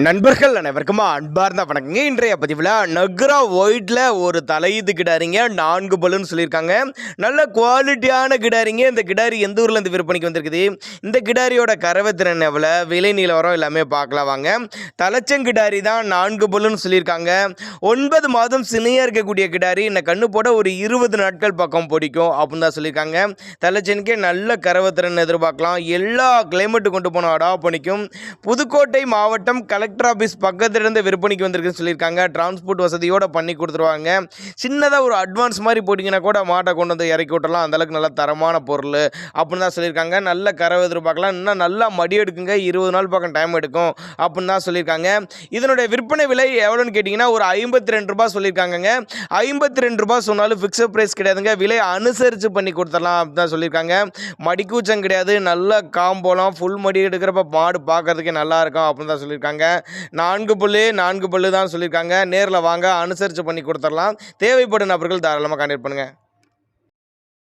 நண்பர்கள் அனைவருக்கும் அன்பார்ந்த வணக்கங்க. இன்றைய பதிவில் நக்ரா ஒயிட்டில் ஒரு தலையீத்து கிடாரிங்க 4 பல்லுன்னு சொல்லியிருக்காங்க. நல்ல குவாலிட்டியான கிடாரிங்க. இந்த கிடாரி எந்த ஊரில் இந்த விற்பனைக்கு வந்திருக்குது, இந்த கிடாரியோட கறவை திறன் எவ்வளோ, விலை நிலவரம் எல்லாமே பார்க்கலாம் வாங்க. தலைச்சங்கிடாரி தான் 4 பல்லுன்னு சொல்லியிருக்காங்க. 9 மாதம் சினையாக இருக்கக்கூடிய கிடாரி இந்த கண்ணு போட ஒரு 20 நாட்கள் பக்கம் பிடிக்கும் அப்படின்னு தான் சொல்லியிருக்காங்க. தலைச்சனுக்கே நல்ல கறவை திறன் எதிர்பார்க்கலாம். எல்லா கிளைமேட்டு கொண்டு போன அடா பண்ணிக்கும். புதுக்கோட்டை மாவட்டம் கலெக்டர் ஆஃபீஸ் பக்கத்துலேருந்து விற்பனைக்கு வந்திருக்குன்னு சொல்லியிருக்காங்க. டிரான்ஸ்போர்ட் வசதியோடு பண்ணி கொடுத்துருவாங்க. சின்னதாக ஒரு அட்வான்ஸ் மாதிரி போட்டிங்கன்னா கூட மாட்டை கொண்டு வந்து இறக்கி விட்டலாம். அந்தளவுக்கு நல்ல தரமான பொருள் அப்படின்னு தான் சொல்லியிருக்காங்க. நல்ல கறவை எதிர்பார்க்கலாம். இன்னும் நல்லா மடி எடுக்குங்க, 20 நாள் பக்கம் டைம் எடுக்கும் அப்படின்னு தான் சொல்லியிருக்காங்க. இதனுடைய விற்பனை விலை எவ்வளோன்னு கேட்டிங்கன்னா ஒரு 52 ரூபாய் சொல்லியிருக்காங்கங்க. 52 ரூபாய் சொன்னாலும் ஃபிக்ஸட் ப்ரைஸ் கிடையாதுங்க. விலை அனுசரித்து பண்ணி கொடுத்துடலாம் அப்படின்னு தான் சொல்லியிருக்காங்க. மடிக்கூச்சம் கிடையாது. நல்ல காம்போலாம் ஃபுல் மடி எடுக்கிறப்ப மாடு பார்க்கறதுக்கே நல்லா இருக்கும் அப்படின்னு தான் சொல்லியிருக்காங்க. 4 பல்லு தான் சொல்லியிருக்காங்க. நேரில் வாங்க, அனுசரித்து பண்ணி கொடுத்துடலாம். தேவைப்படும் நபர்கள் தாராளமாக கான்டாக்ட் பண்ணுங்கள்.